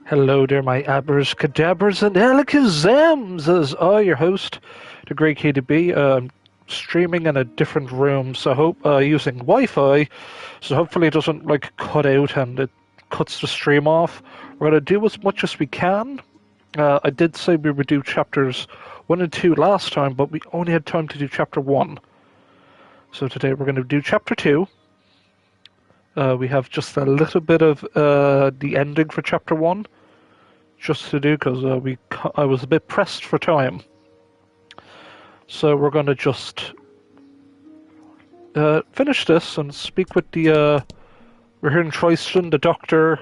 Hello there, my abbers, cadabers, and alakazams, as I, your host, the great KDB. I'm streaming in a different room, so hope using Wi-Fi, so hopefully it doesn't cut out and it cuts the stream off. We're gonna do as much as we can. I did say we would do chapters 1 and 2 last time, but we only had time to do chapter 1. So today we're gonna do chapter 2. We have just a little bit of the ending for chapter 1. Just to do because I was a bit pressed for time, so we're going to just finish this and speak with the. We're here in Troyston. The doctor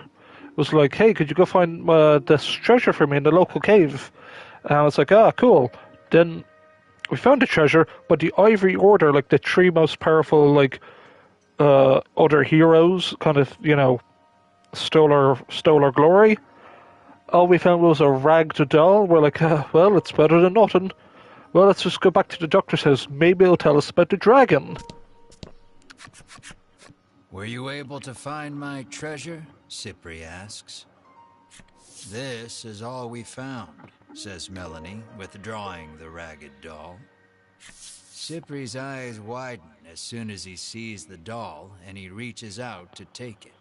was like, "Hey, could you go find this treasure for me in the local cave?" And I was like, "Ah, cool." Then we found the treasure, but the Ivory Order, like the three most powerful, other heroes, kind of stole our glory. All we found was a ragged doll. We're like, well, it's better than nothing. Well, let's just go back to the doctor's house. Maybe he'll tell us about the dragon. Were you able to find my treasure? Cypri asks. This is all we found, says Melanie, withdrawing the ragged doll. Cypri's eyes widen as soon as he sees the doll, and he reaches out to take it.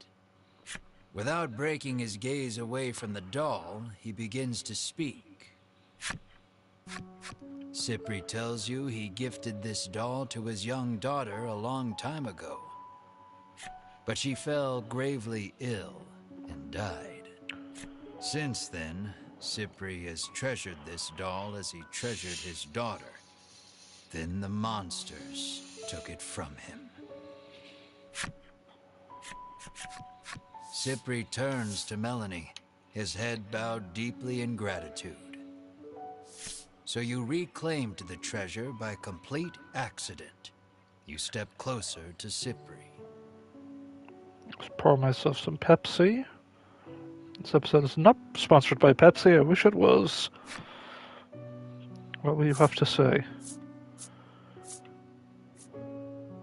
Without breaking his gaze away from the doll, he begins to speak. Cypri tells you he gifted this doll to his young daughter a long time ago. But she fell gravely ill and died. Since then, Cypri has treasured this doll as he treasured his daughter. Then the monsters took it from him. Cypri turns to Melanie, his head bowed deeply in gratitude. So you reclaimed the treasure by complete accident. You step closer to Cypri. Let's pour myself some Pepsi. This episode is not sponsored by Pepsi. I wish it was. What will you have to say?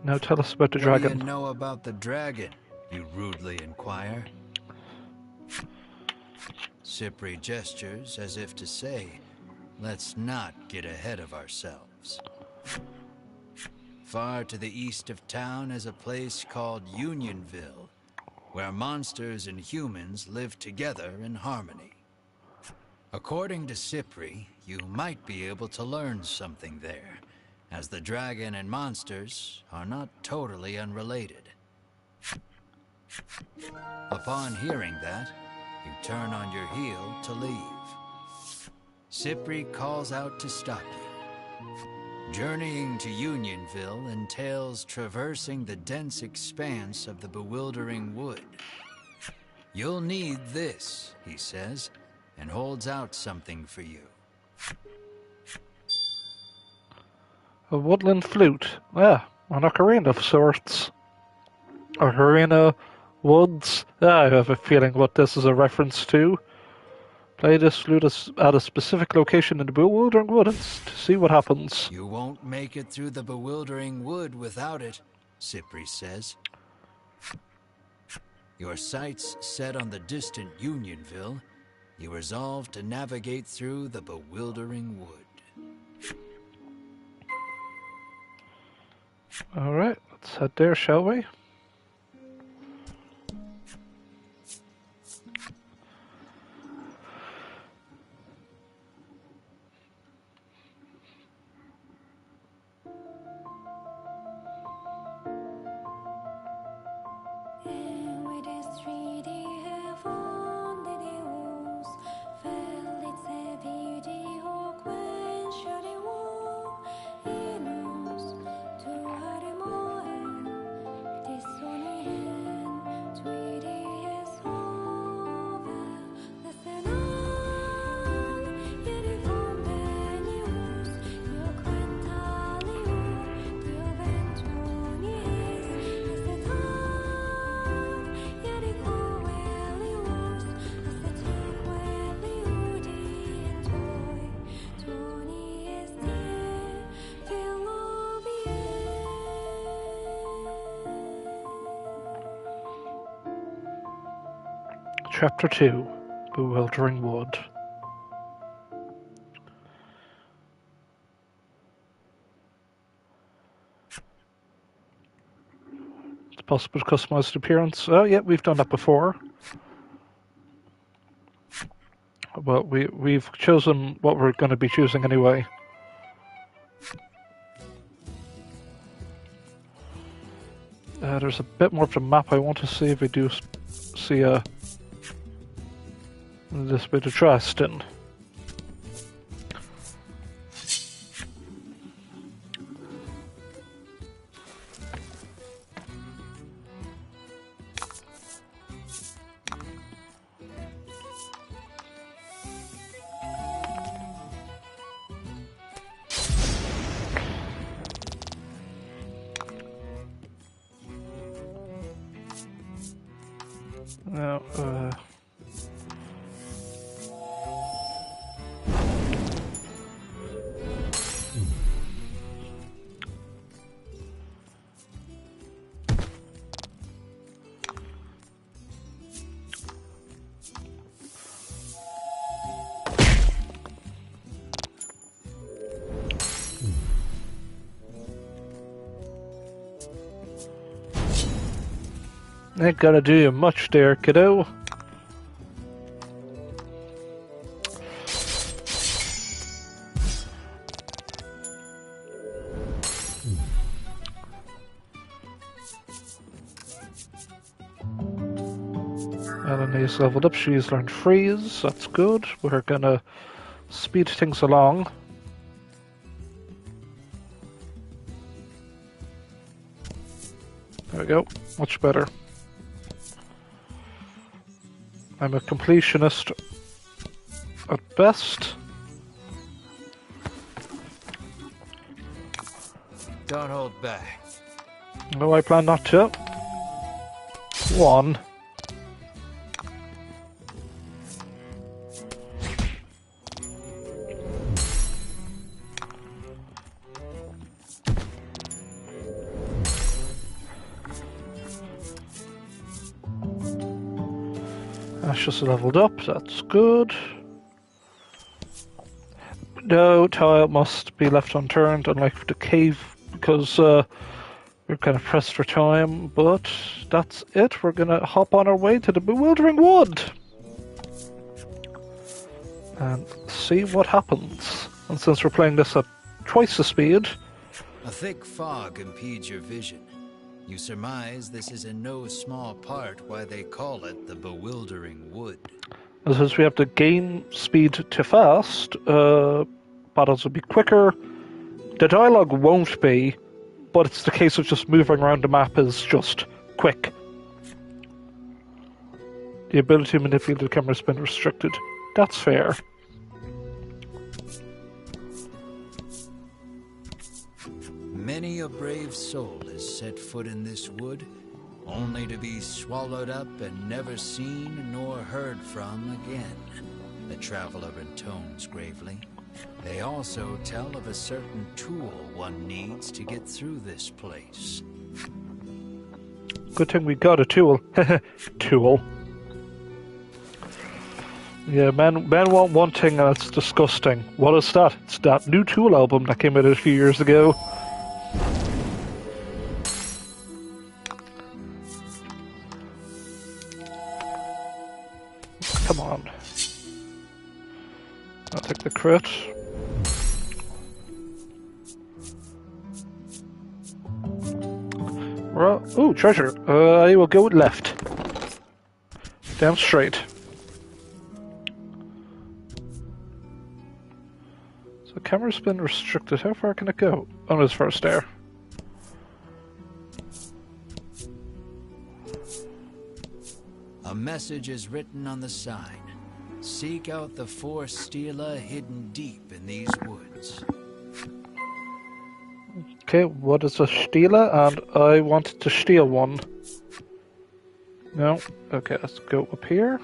Now tell us about the dragon. What do you know about the dragon? You rudely inquire. Cypri gestures as if to say, let's not get ahead of ourselves. Far to the east of town is a place called Unionville, where monsters and humans live together in harmony. According to Cypri, you might be able to learn something there, as the dragon and monsters are not totally unrelated. Upon hearing that, you turn on your heel to leave. Cypri calls out to stop you. Journeying to Unionville entails traversing the dense expanse of the bewildering wood. You'll need this, he says, and holds out something for you. A woodland flute. Yeah, an ocarina of sorts. Ocarina, woods. I have a feeling what this is a reference to. Play this flute at a specific location in the bewildering woods to see what happens. You won't make it through the bewildering wood without it, Cypri says. Your sights set on the distant Unionville, you resolve to navigate through the bewildering wood. Alright, let's head there, shall we? Chapter 2, Bewildering wood. It's possible to customize the appearance. Oh, yeah, we've done that before. But we've chosen what we're going to be choosing anyway. There's a bit more of the map I want to see if we do see this bit of Dresden. Now, ain't gonna do you much there, kiddo. Melanie's leveled up, she's learned freeze, that's good. We're gonna speed things along. There we go, much better. I'm a completionist at best. Don't hold back. No, I plan not to. One. Ashes leveled up, that's good. No tile must be left unturned, unlike the cave, because we're kind of pressed for time, but that's it. We're gonna hop on our way to the Bewildering Wood and see what happens. And since we're playing this at twice the speed... A thick fog impedes your vision. You surmise this is in no small part why they call it the Bewildering Wood. And since we have to gain speed to fast, battles will be quicker. The dialogue won't be, but it's the case of just moving around the map is just quick. The ability to manipulate the camera has been restricted. That's fair. Many a brave soul has set foot in this wood, only to be swallowed up and never seen nor heard from again, the traveler intones gravely. They also tell of a certain tool one needs to get through this place. Good thing we got a tool. Tool. Yeah, men want one thing and it's disgusting. What is that? It's that new Tool album that came out a few years ago. Come on. I'll take the crit. Ooh, treasure. I will go left. Down straight. So camera's been restricted. How far can it go? On his first there. A message is written on the sign. Seek out the 4 stela hidden deep in these woods. Okay, what is a stela? And I want to steal one. No? Okay, let's go up here.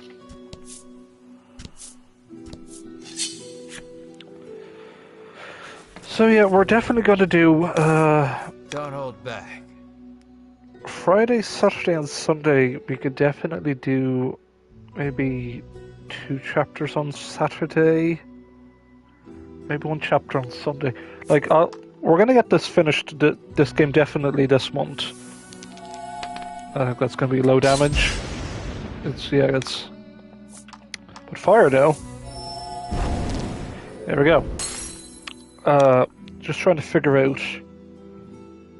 So yeah, we're definitely going to do Don't hold back. Friday, Saturday and Sunday. We could definitely do maybe 2 chapters on Saturday. Maybe 1 chapter on Sunday. Like, we're gonna get this finished, this game definitely this month. I think that's gonna be low damage. It's... But fire though. There we go. Just trying to figure out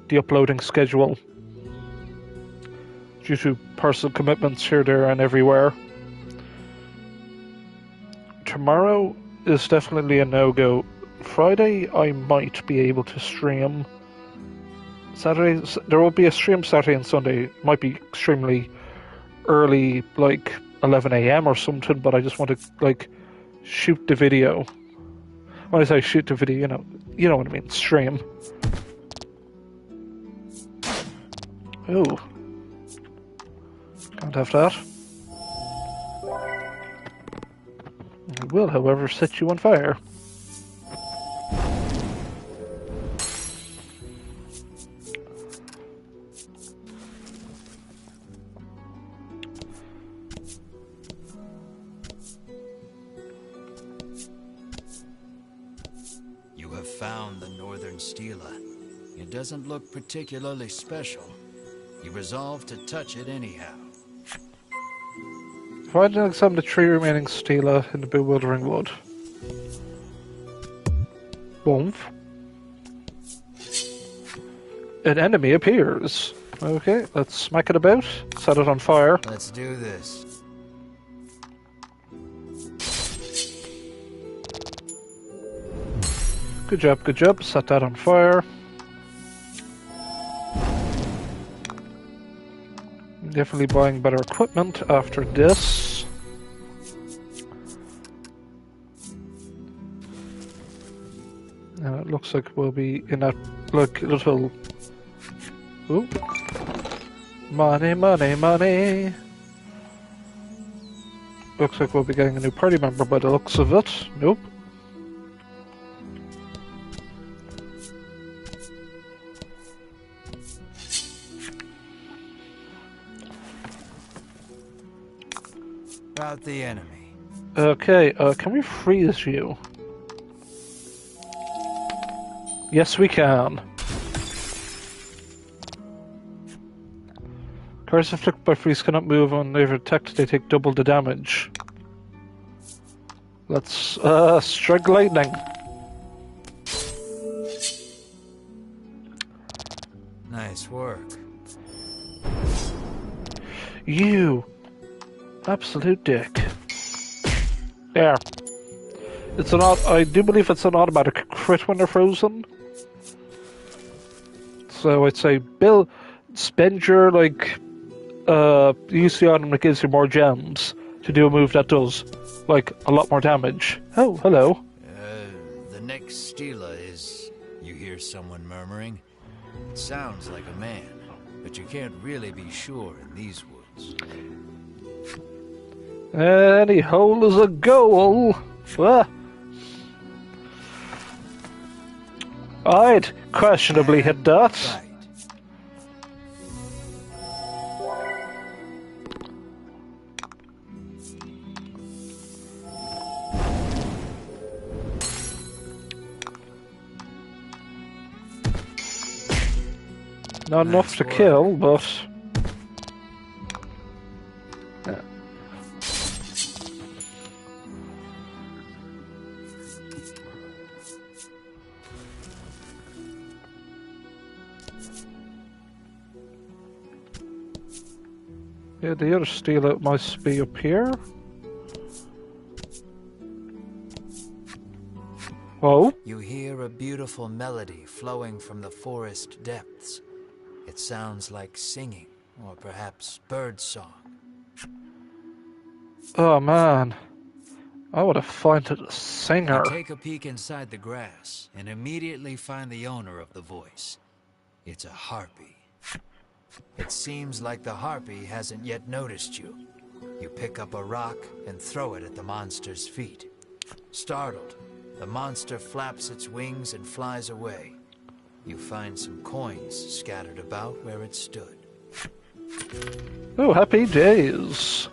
the uploading schedule. Due to personal commitments here, there, and everywhere. Tomorrow is definitely a no-go. Friday, I might be able to stream. Saturday, there will be a stream Saturday and Sunday. It might be extremely early, like 11 a.m. or something, but I just want to, like, shoot the video. When I say shoot the video, you know what I mean, stream. Oh. Can't have that. I will, however, set you on fire. You have found the Northern Stela. It doesn't look particularly special. You resolve to touch it anyhow. Find and examine the 3 remaining Stela in the bewildering wood. Boom. An enemy appears. Okay, let's smack it about. Set it on fire. Let's do this. Good job, good job. Set that on fire. Definitely buying better equipment after this. And it looks like we'll be in that, like, little... Ooh. Money, money, money. Looks like we'll be getting a new party member by the looks of it. Nope. About the enemy. Okay, can we freeze you? Yes, we can. Cards afflicted by freeze cannot move when they're attacked, they take double the damage. Let's, strike lightning. Nice work. You absolute dick. There. It's an I do believe it's an automatic crit when they're frozen. So I'd say, Bill, spend your, like, use the item that gives you more gems to do a move that does, like, a lot more damage. Oh, hello. The next Stela is... You hear someone murmuring? It sounds like a man, but you can't really be sure in these woods. Any hole is a goal. Ah. I'd questionably hit that. Right. Not enough to kill, but... Yeah. Yeah, the other Stela must be up here. Oh? You hear a beautiful melody flowing from the forest depths. It sounds like singing, or perhaps birdsong. Oh man. I would have found it a singer. You take a peek inside the grass, and immediately find the owner of the voice. It's a harpy. It seems like the harpy hasn't yet noticed you. You pick up a rock and throw it at the monster's feet. Startled, the monster flaps its wings and flies away. You find some coins scattered about where it stood. Oh, happy days.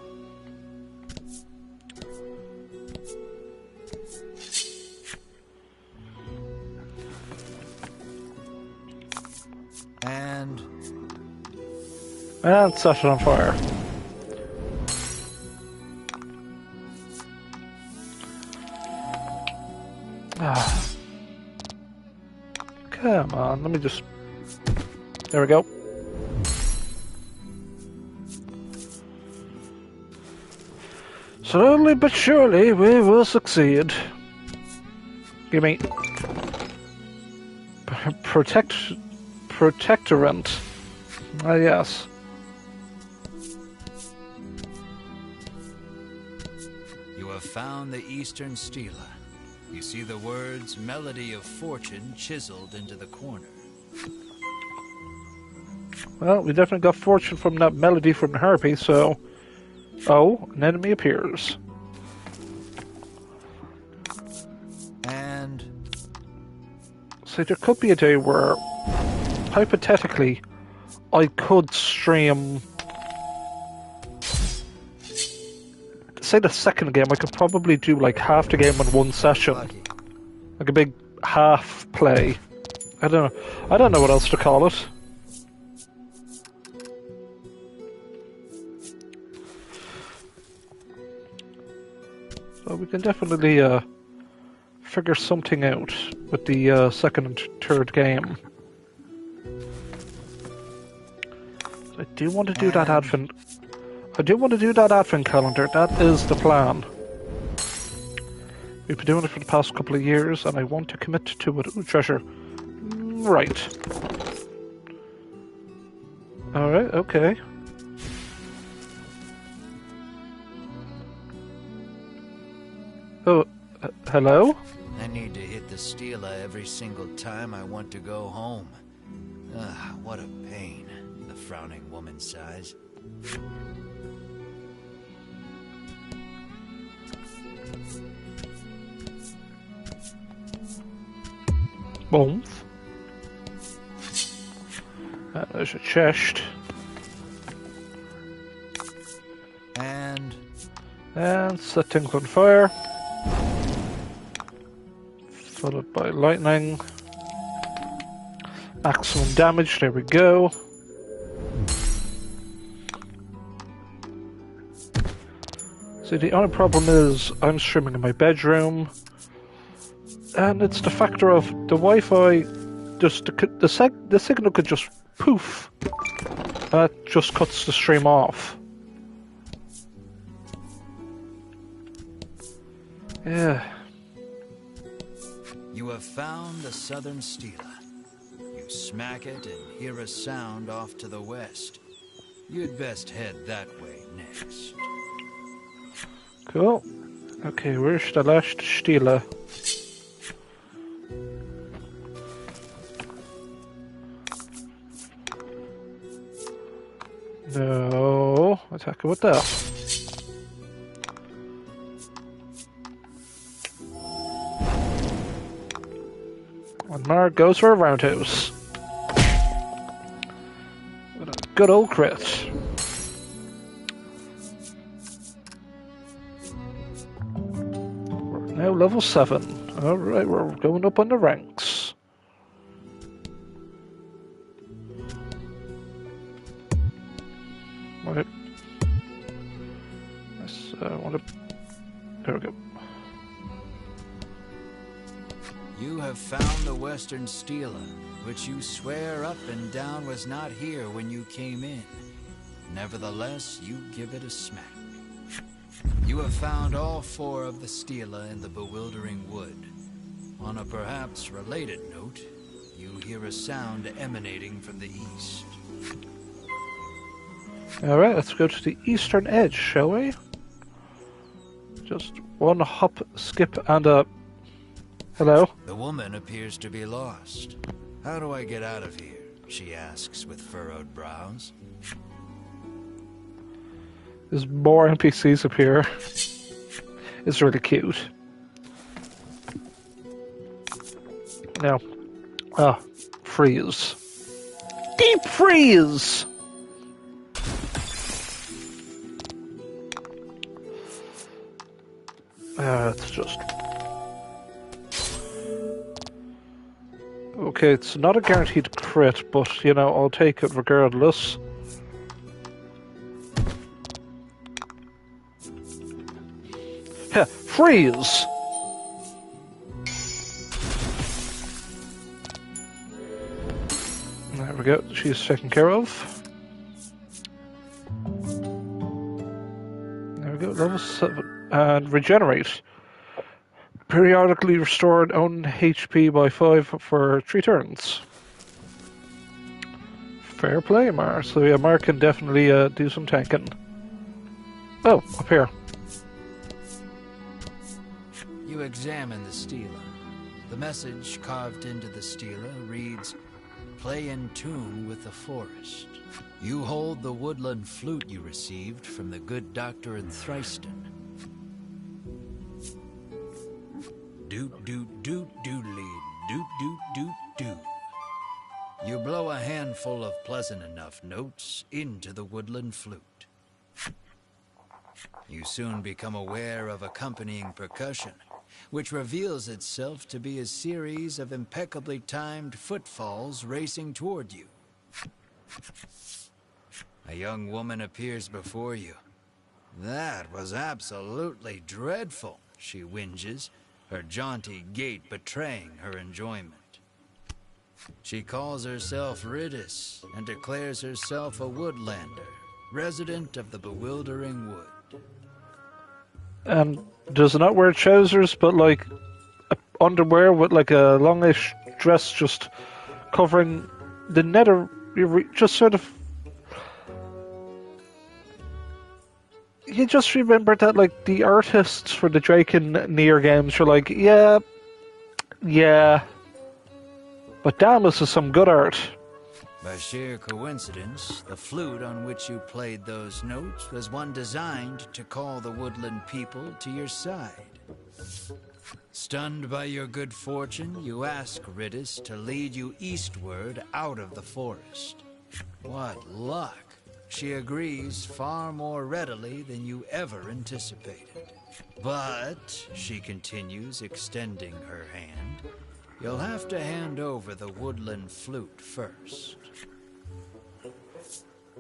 And set it on fire. Ah. Come on, let me just... There we go. Slowly but surely we will succeed. Give me... Protectorant. Ah, yes. You have found the Eastern Stela. You see the words Melody of Fortune chiseled into the corner. Well, we definitely got fortune from that melody from the harpy, so... Oh, an enemy appears. And... So there could be a day where, hypothetically, I could stream... Say the second game, I could probably do like half the game in one session. Like a big half play. I don't know what else to call it. So we can definitely figure something out with the second and third game. I do want to do that advent. I do want to do that advent calendar. That is the plan. We've been doing it for the past couple of years, and I want to commit to it. Ooh, treasure. Right. Alright, okay. Oh, hello? I need to hit the Stela every single time I want to go home. What a pain, the frowning woman sighs. Boom. There's a chest. And set things on fire. Followed by lightning. Maximum damage, there we go. See, the only problem is I'm streaming in my bedroom. And it's the factor of the Wi-Fi, just the signal could just poof. That just cuts the stream off. Yeah. you have found the Southern Stela. You smack it and hear a sound off to the west. You'd best head that way next. Cool. Okay, where's the last Stela? No, attack it with that. And Mar goes for a roundhouse. With a good old crit. We're now level 7. Alright, we're going up on the ranks. Right. Let's, there we go. You have found the Western Stela, which you swear up and down was not here when you came in. Nevertheless, you give it a smack. You have found all 4 of the Stela in the bewildering wood. On a perhaps related note, you hear a sound emanating from the east. Alright, let's go to the eastern edge, shall we? Just one hop, skip, and a... Hello? The woman appears to be lost. How do I get out of here? She asks with furrowed brows. There's more NPCs up here. It's really cute. Now, freeze. Deep freeze! It's just... Okay, it's not a guaranteed crit, but, you know, I'll take it regardless. Freeze! There we go, she's taken care of. There we go, level 7. And regenerate. Periodically restored own HP by 5 for 3 turns. Fair play, Mar. So yeah, Mar can definitely do some tanking. Oh, up here. You examine the stela. The message carved into the stela reads, "Play in tune with the forest." You hold the woodland flute you received from the good doctor in Thriston. Doot doot doot doodly, doot doot doot doot. You blow a handful of pleasant enough notes into the woodland flute. You soon become aware of accompanying percussion, which reveals itself to be a series of impeccably timed footfalls racing toward you. A young woman appears before you. "That was absolutely dreadful," she whinges, her jaunty gait betraying her enjoyment. She calls herself Ridis and declares herself a woodlander, resident of the bewildering wood. And does not wear trousers, but like underwear with like a longish dress just covering the nether, just sort of. You just remember that like the artists for the Drake and Nier games were like, yeah, but damn, this is some good art. By sheer coincidence, the flute on which you played those notes was one designed to call the woodland people to your side. Stunned by your good fortune, you ask Ridis to lead you eastward out of the forest. What luck! She agrees far more readily than you ever anticipated. But, she continues, extending her hand, you'll have to hand over the woodland flute first.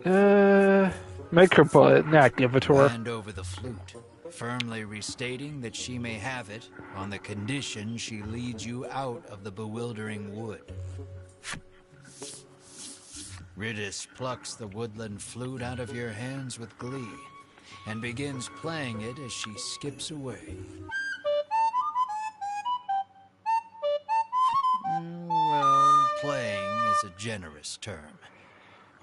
Make her buy it. Nah, give it to her. Hand over the flute, firmly restating that she may have it on the condition she leads you out of the bewildering wood. Ridis plucks the woodland flute out of your hands with glee and begins playing it as she skips away. Well, playing is a generous term.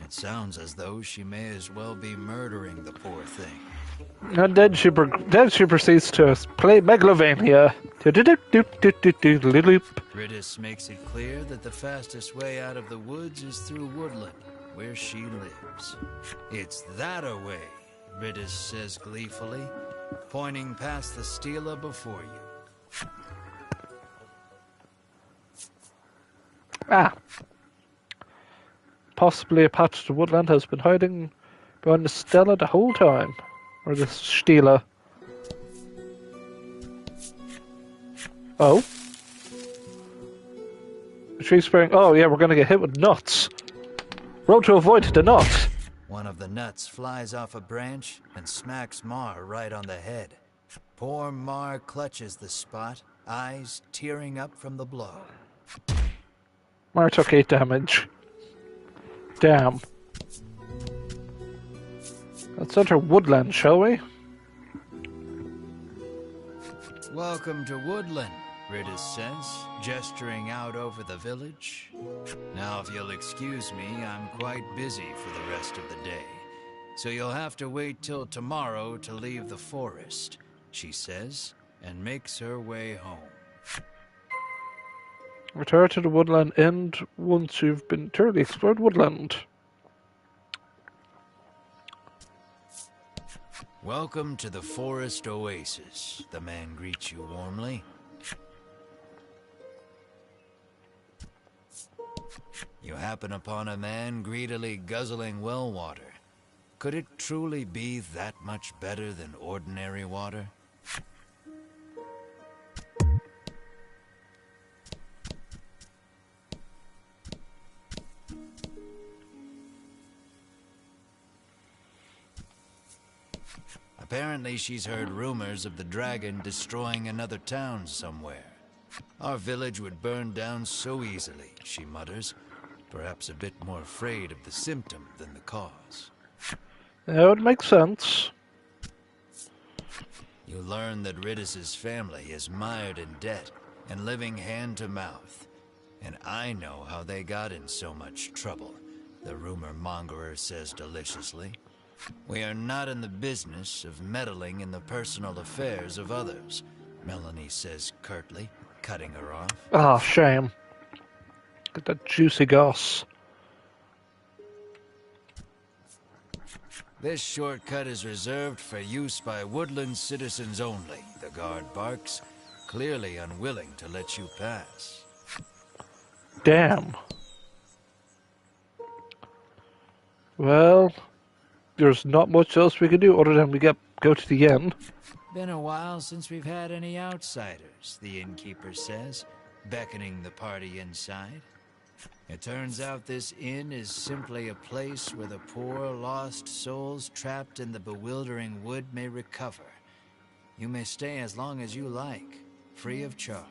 It sounds as though she may as well be murdering the poor thing. And then she proceeds to play Megalovania. Ridis makes it clear that the fastest way out of the woods is through woodland, where she lives. "It's that-a-way," Ridis says gleefully, pointing past the stela before you. Ah. Possibly a patch of the woodland has been hiding behind the stela the whole time. Or the stela. Oh? The tree spraying. Oh, yeah, we're gonna get hit with nuts. Road to avoid the nuts. One of the nuts flies off a branch and smacks Mar right on the head. Poor Mar clutches the spot, eyes tearing up from the blow. Mar took 8 damage. Damn. Let's enter woodland, shall we? "Welcome to Woodland," Ridis says, gesturing out over the village. "Now, if you'll excuse me, I'm quite busy for the rest of the day, so you'll have to wait till tomorrow to leave the forest," she says, and makes her way home. Return to the woodland end once you've been thoroughly explored woodland. "Welcome to the forest oasis," the man greets you warmly. You happen upon a man greedily guzzling well water. Could it truly be that much better than ordinary water? A Apparently she's heard rumors of the dragon destroying another town somewhere. Our village would burn down so easily, she mutters. Perhaps a bit more afraid of the symptom than the cause. That would make sense. You learn that Ridis's family is mired in debt and living hand to mouth. And I know how they got in so much trouble, the rumor mongerer says deliciously. We are not in the business of meddling in the personal affairs of others, Melanie says curtly, cutting her off. Ah, shame. Get that juicy goss. This shortcut is reserved for use by woodland citizens only, the guard barks, clearly unwilling to let you pass. Damn. Well, there's not much else we can do other than go to the inn. Been a while since we've had any outsiders, the innkeeper says, beckoning the party inside. It turns out this inn is simply a place where the poor, lost souls trapped in the bewildering wood may recover. You may stay as long as you like, free of charge.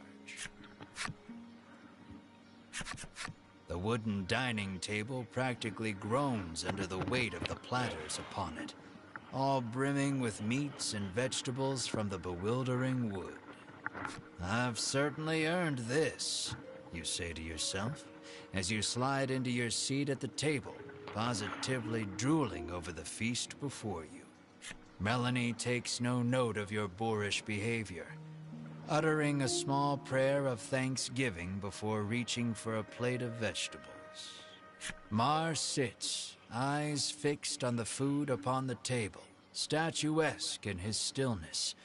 The wooden dining table practically groans under the weight of the platters upon it, all brimming with meats and vegetables from the bewildering wood. I've certainly earned this, you say to yourself, as you slide into your seat at the table, positively drooling over the feast before you. Melanie takes no note of your boorish behavior, uttering a small prayer of thanksgiving before reaching for a plate of vegetables. Mar sits, eyes fixed on the food upon the table, statuesque in his stillness.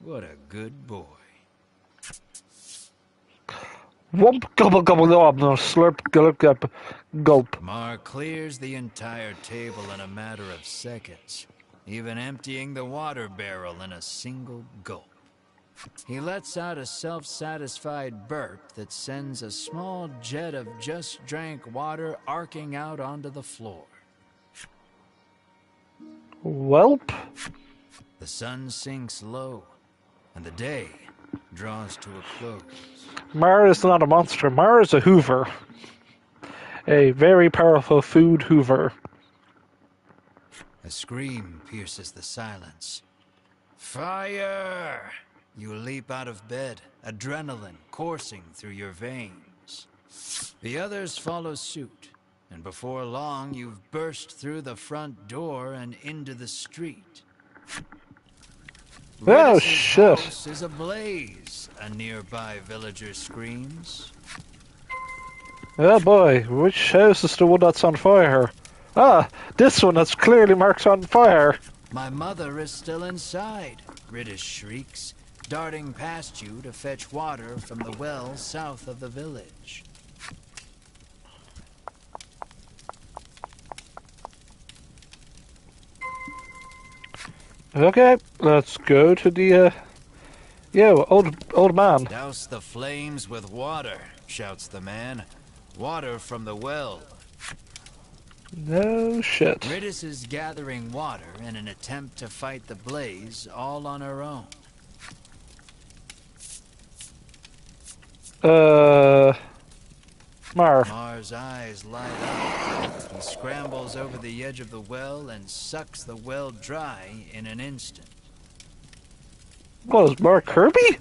What a good boy. Wump, gobble, gobble, gob, no slurp, gulp, gulp, gulp. Mar clears the entire table in a matter of seconds, even emptying the water barrel in a single gulp. He lets out a self-satisfied burp that sends a small jet of just-drank water arcing out onto the floor. Welp. The sun sinks low, and the day draws to a close. Mar is not a monster. Mar is a hoover. A very powerful food hoover. A scream pierces the silence. Fire! You leap out of bed, adrenaline coursing through your veins. The others follow suit, and before long you've burst through the front door and into the street. Oh, Ridis's shit. house is ablaze, a nearby villager screams. Oh boy, which house is the one that's on fire? Ah, this one that's clearly marked on fire. My mother is still inside, Ridis shrieks, darting past you to fetch water from the well south of the village. Okay, let's go to the, old man. Douse the flames with water, shouts the man. Water from the well. No shit. Ridis is gathering water in an attempt to fight the blaze all on her own. Mar's eyes light up. He scrambles over the edge of the well and sucks the well dry in an instant. What is Mar Kirby?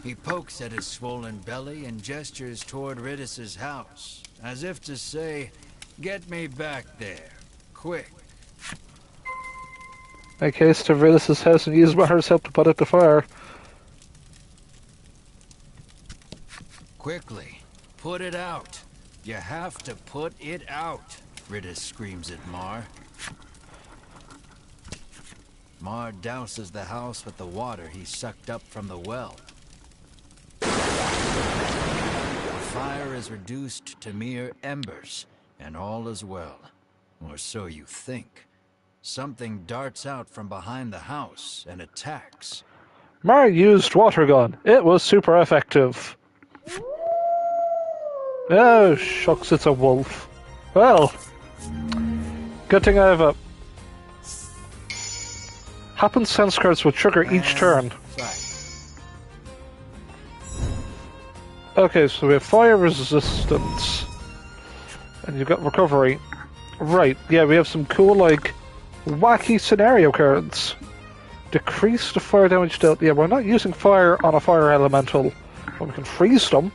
He pokes at his swollen belly and gestures toward Ridis's house, as if to say, "Get me back there, quick." I case to Ridis's house and use Mar's help to put out the fire. Quickly, put it out. You have to put it out, Ridis screams at Mar. Mar douses the house with the water he sucked up from the well. The fire is reduced to mere embers, and all is well. Or so you think. Something darts out from behind the house and attacks. Mar used water gun. It was super effective. Oh, shucks, it's a wolf. Well, good thing I have a... Happen sense cards will trigger each turn. Fight. Okay, so we have fire resistance. And you've got recovery. Right, yeah, we have some cool, like, wacky scenario cards. Decrease the fire damage dealt. Yeah, we're not using fire on a fire elemental, but we can freeze them.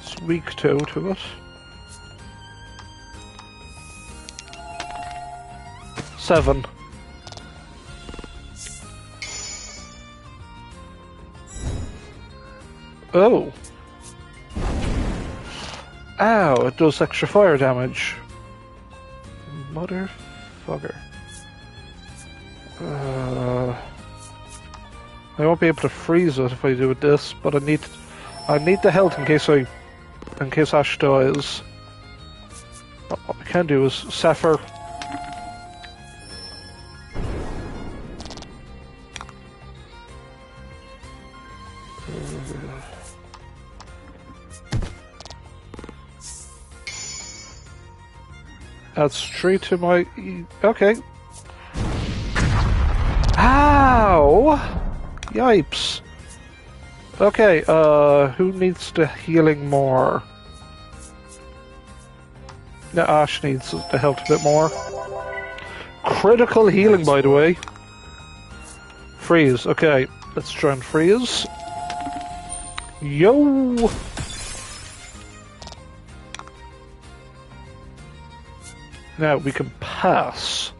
It's weak to it. Seven. Oh. Ow, it does extra fire damage. Motherfucker. I won't be able to freeze it if I do it this, but I need the health in case Ash dies. What we can do is Sapphire. That's 3 to my... Okay. Ow! Yipes. Okay, who needs the healing more? No, Ash needs the health a bit more. Critical healing, by the way. Freeze. Okay, let's try and freeze. Yo! Now we can pass.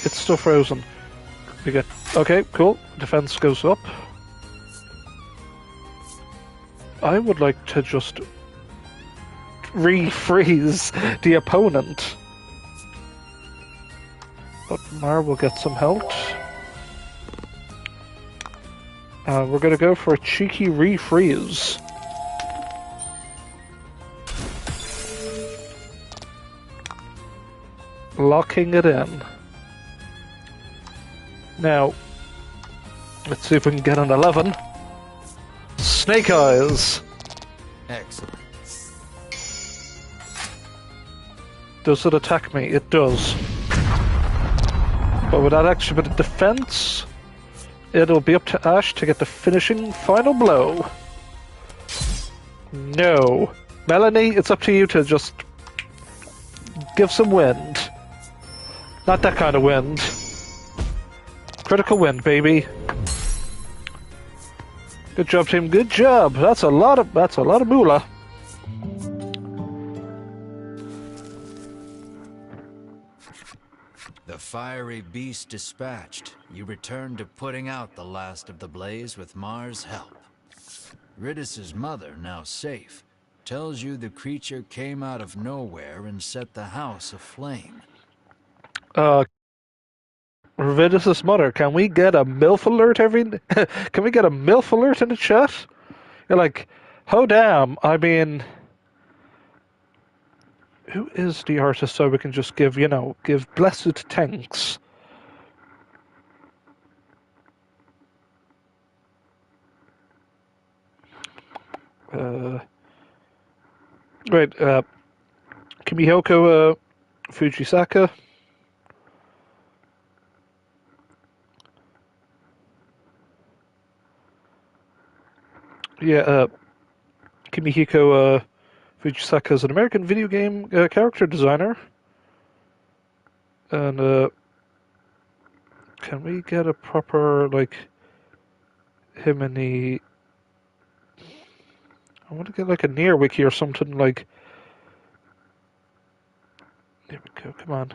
It's still frozen. We get... Okay, cool. Defense goes up. I would like to just refreeze the opponent. But Mar will get some health. We're gonna go for a cheeky refreeze. Locking it in. Now, let's see if we can get an 11. Snake Eyes! Excellent. Does it attack me? It does. But with that extra bit of defense, it'll be up to Ash to get the finishing final blow. No. Melanie, it's up to you to just give some wind. Not that kind of wind. Critical wind, baby. Good job, team. Good job. That's a lot of moolah. The fiery beast dispatched, you return to putting out the last of the blaze with Mar's help. Ridis's mother, now safe, tells you the creature came out of nowhere and set the house aflame. Ridis's mother, can we get a MILF alert can we get a MILF alert in the chat? You're like, oh damn, I mean, who is the artist so we can just give blessed thanks? Right, Kimihoko Fujisaka. Yeah, Kimihiko Fujisaka is an American video game character designer. And, can we get a proper, like, him in the... I want to get, like, a near wiki or something, like... There we go, come on.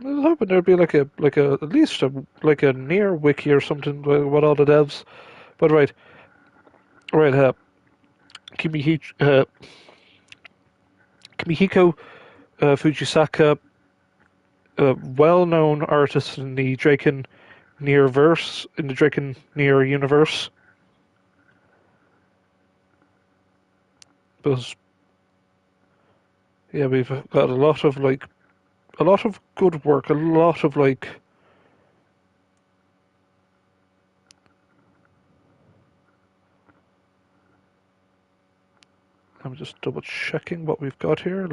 I was hoping there'd be at least a near wiki or something with all the devs. But right, Kimihiko Fujisaka, a well-known artist in the Draken Near universe. But yeah, we've got a lot of good work, a lot of like. I'm just double checking what we've got here.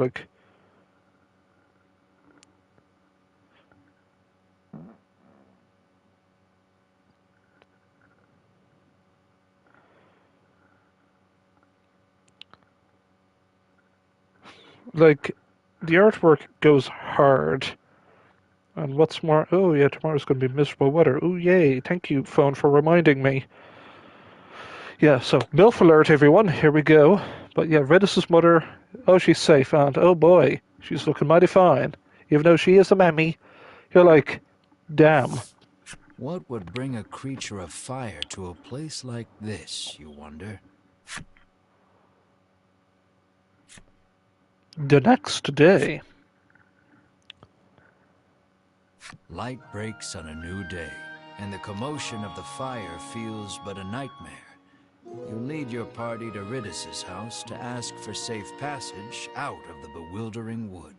Like the artwork goes hard. And what's more, oh yeah, tomorrow's going to be miserable weather. Oh yay! Thank you, phone, for reminding me. Yeah, so MILF alert, everyone. Here we go. But yeah, Redis's mother. Oh, she's safe, and oh boy, she's looking mighty fine. Even though she is a mammy, you're like, damn. What would bring a creature of fire to a place like this, you wonder? The next day. Light breaks on a new day, and the commotion of the fire feels but a nightmare. You lead your party to Ridis's house to ask for safe passage out of the bewildering wood.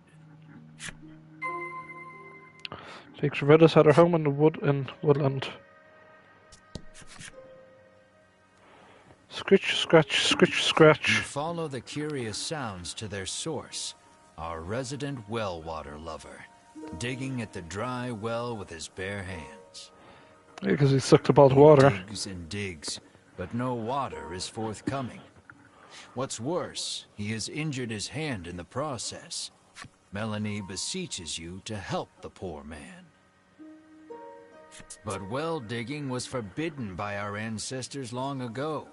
Takes Redis at her home in the woodland. Scritch, scratch, scritch, scratch. You follow the curious sounds to their source, our resident well water lover, digging at the dry well with his bare hands. Yeah, because he sucked up all the water. He digs and digs, but no water is forthcoming. What's worse, he has injured his hand in the process. Melanie beseeches you to help the poor man. But well digging was forbidden by our ancestors long ago.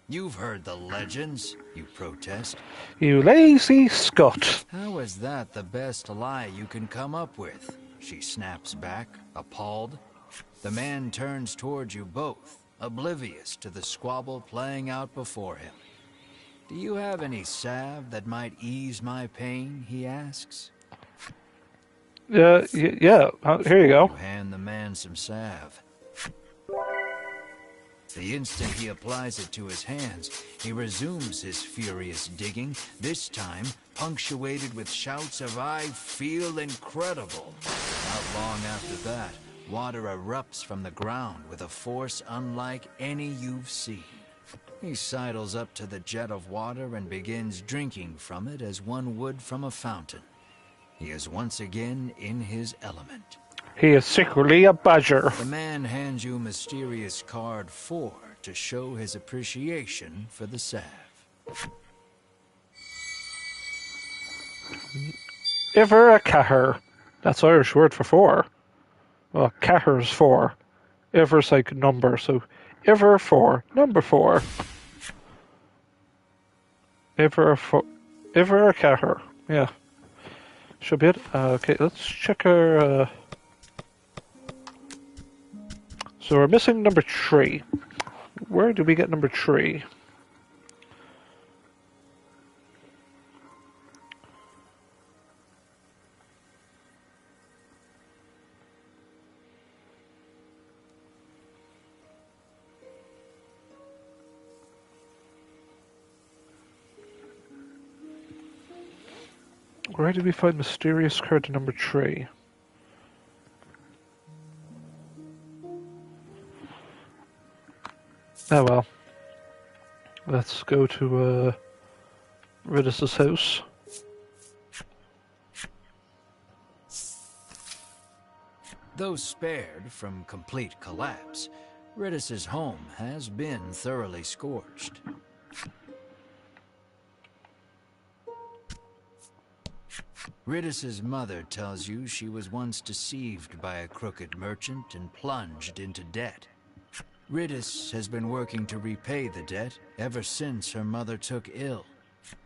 You've heard the legends, you protest. You lazy Scot. How is that the best lie you can come up with? She snaps back, appalled. The man turns towards you both, oblivious to the squabble playing out before him. Do you have any salve that might ease my pain, he asks. Yeah, here you go. You hand the man some salve. The instant he applies it to his hands, he resumes his furious digging, this time punctuated with shouts of "I feel incredible." Not long after that, water erupts from the ground with a force unlike any you've seen. He sidles up to the jet of water and begins drinking from it as one would from a fountain. He is once again in his element. He is secretly a badger. The man hands you mysterious card 4 to show his appreciation for the salve. Iver a caher. That's Irish word for 4. Well, caher's 4. Iver's like number, so Iver 4, number 4. Iver a caher. Yeah. Should be it. Okay, let's check our... So we're missing number 3. Where do we get number 3? Where did we find mysterious card number 3? Oh well. Let's go to Ridis's house. Though spared from complete collapse, Ridis's home has been thoroughly scorched. Ridis's mother tells you she was once deceived by a crooked merchant and plunged into debt. Ridis has been working to repay the debt ever since her mother took ill.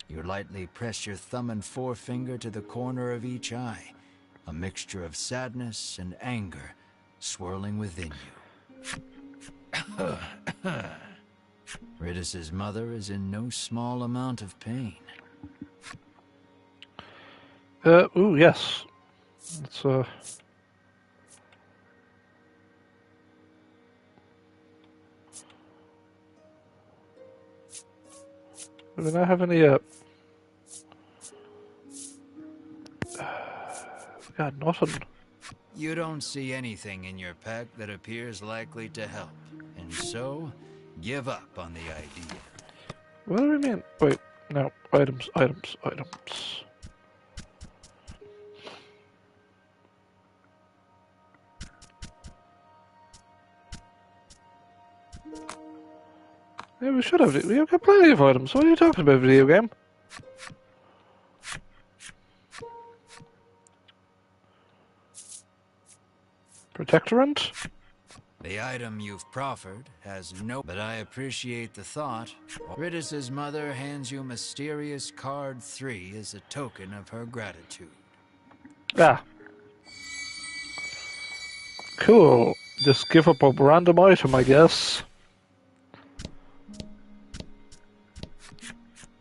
You lightly press your thumb and forefinger to the corner of each eye, a mixture of sadness and anger swirling within you. Ridis's mother is in no small amount of pain. Ooh, yes. It's, Do we not have any, we got nothing. You don't see anything in your pack that appears likely to help, and so give up on the idea. What do we mean? Wait, no. Items, items, items. Yeah, we should have. We've got plenty of items. What are you talking about, video game? Protectorant? The item you've proffered has no... But I appreciate the thought. Ridis's mother hands you mysterious card 3 as a token of her gratitude. Ah. Cool. Just give up a random item, I guess.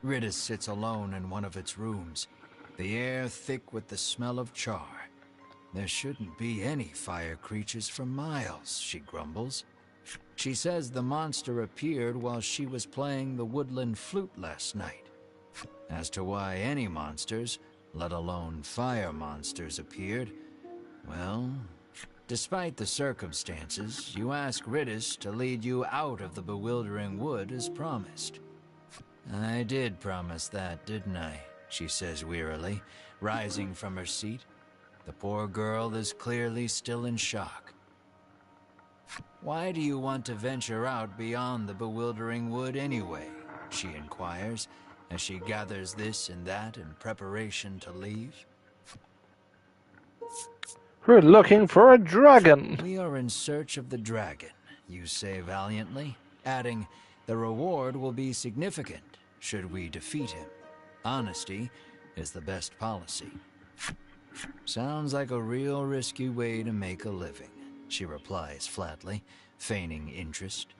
Ridis sits alone in one of its rooms, the air thick with the smell of char. There shouldn't be any fire creatures for miles, she grumbles. She says the monster appeared while she was playing the woodland flute last night. As to why any monsters, let alone fire monsters, appeared, well, despite the circumstances, you ask Ridis to lead you out of the bewildering wood as promised. I did promise that, didn't I? She says wearily, rising from her seat. The poor girl is clearly still in shock. Why do you want to venture out beyond the bewildering wood anyway? She inquires, as she gathers this and that in preparation to leave. We're looking for a dragon. We are in search of the dragon, you say valiantly, adding, the reward will be significant should we defeat him. Honesty is the best policy. Sounds like a real risky way to make a living, she replies flatly, feigning interest.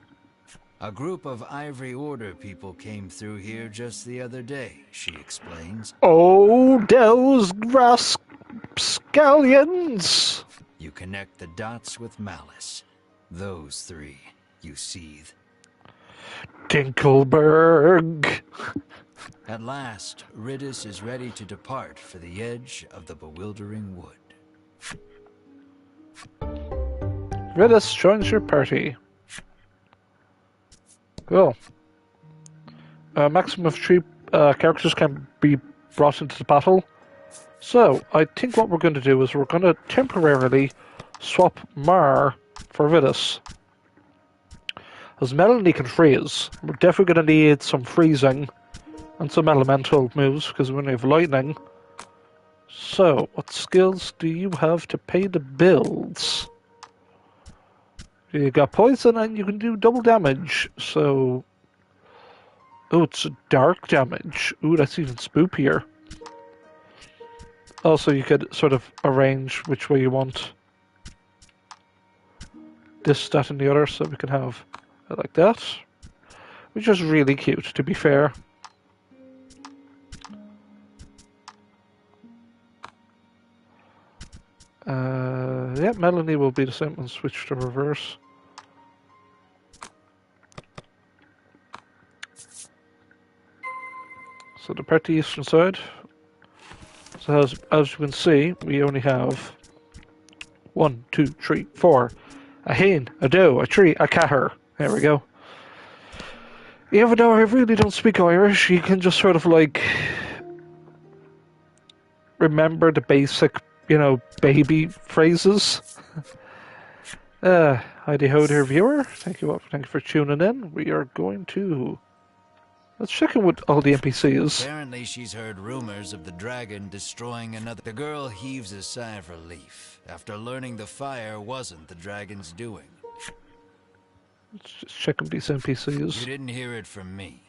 A group of Ivory Order people came through here just the other day, she explains. Oh, those rascallions! You connect the dots with malice. Those 3, you seethe. Dinkelberg! At last, Ridis is ready to depart for the edge of the bewildering wood. Ridis joins your party. Cool. Maximum of 3 characters can be brought into the battle. So, I think what we're going to do is we're going to temporarily swap Mar for Ridis. As Melanie can freeze, we're definitely going to need some freezing and some elemental moves because we only have lightning. So, what skills do you have to pay the bills? You got poison and you can do double damage, so... Oh, it's dark damage. Ooh, that's even spookier. Also, you could sort of arrange which way you want this, that, and the other, so we can have it like that. Which is really cute, to be fair. Yeah, Melanie will be the same and switch to reverse. So depart the eastern side. So as you can see, we only have 1, 2, 3, 4. A hen, a doe, a tree, a catter. There we go. Even though I really don't speak Irish, you can just sort of like remember the basic, baby phrases. Heidi ho there, viewer. Thank you for tuning in. We are going to... Let's check in with all the NPCs. Apparently she's heard rumors of the dragon destroying another... The girl heaves a sigh of relief after learning the fire wasn't the dragon's doing. Let's just check in these NPCs. You didn't hear it from me,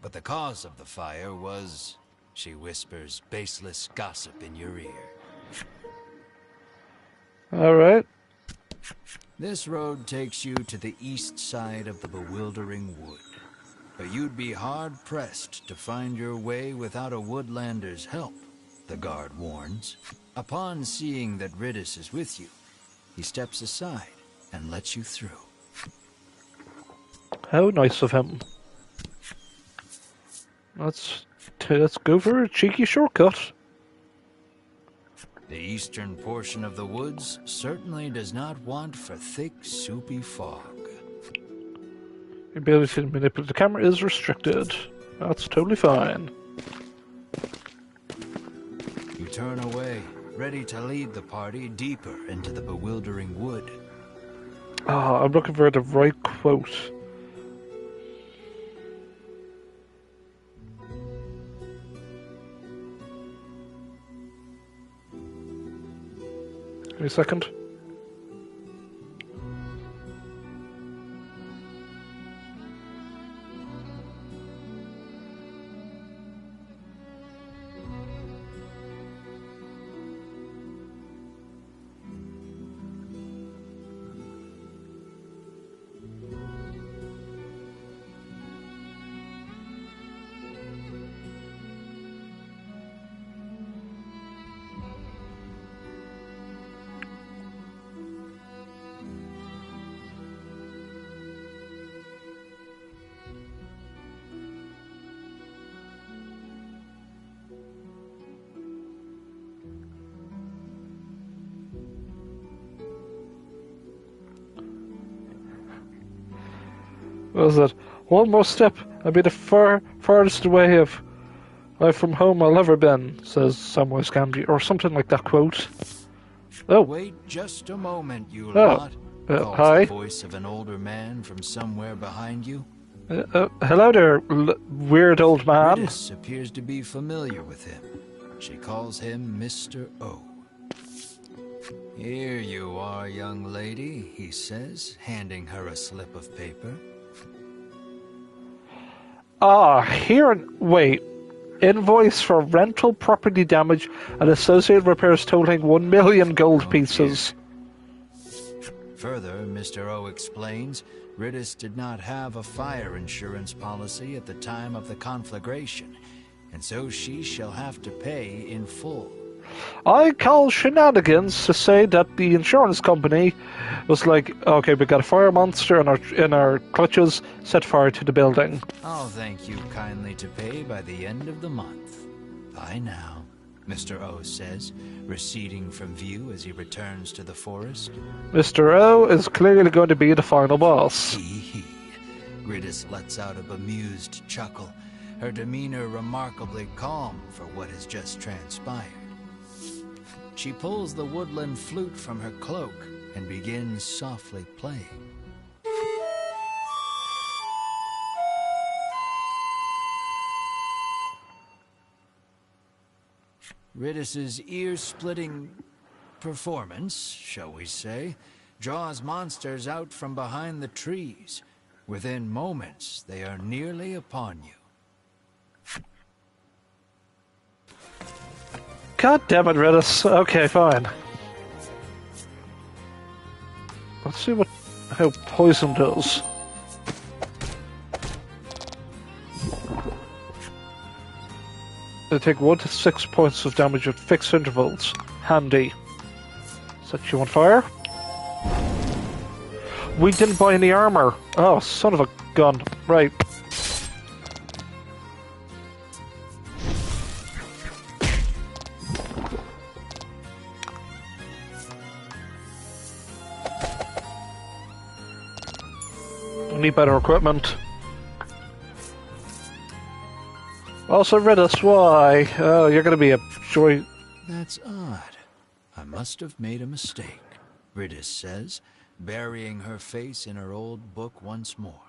but the cause of the fire was... She whispers baseless gossip in your ear. Alright. This road takes you to the east side of the bewildering wood. But you'd be hard-pressed to find your way without a woodlander's help, the guard warns. Upon seeing that Ridis is with you, he steps aside and lets you through. How nice of him. Let's go for a cheeky shortcut. The eastern portion of the woods certainly does not want for thick, soupy fog. The ability to manipulate the camera is restricted. That's totally fine. You turn away, ready to lead the party deeper into the bewildering wood. Ah, I'm looking for the right quote. Give me a second. What was that? One more step, I'll be the farthest away from home I'll ever been, says Samwise Gamgee, or something like that quote. Oh. Wait just a moment, you Oh. lot. Calls Hi. the voice of an older man from somewhere behind you. Hello there, weird old man. Riddis appears to be familiar with him. She calls him Mr. O. Here you are, young lady, he says, handing her a slip of paper. Wait. Invoice for rental property damage and associated repairs totaling 1 million gold pieces. Further, Mr. O explains, Riddis did not have a fire insurance policy at the time of the conflagration, and so she shall have to pay in full. I call shenanigans to say that the insurance company was like, okay, we got a fire monster in our clutches, set fire to the building. I'll thank you kindly to pay by the end of the month. Bye now, Mr. O says, receding from view as he returns to the forest. Mr. O is clearly going to be the final boss. Hee. Riddis lets out a bemused chuckle, her demeanor remarkably calm for what has just transpired. She pulls the woodland flute from her cloak and begins softly playing. Riddis's ear-splitting performance, shall we say, draws monsters out from behind the trees. Within moments, they are nearly upon you. God damn it, Riddis. Okay, fine. Let's see how poison does. They take 1 to 6 points of damage at fixed intervals. Handy. Set you on fire. We didn't buy any armor. Oh, son of a gun. Right. Need better equipment. Also, Riddis, why? Oh, you're gonna be a joy. That's odd. I must have made a mistake, Riddis says, burying her face in her old book once more.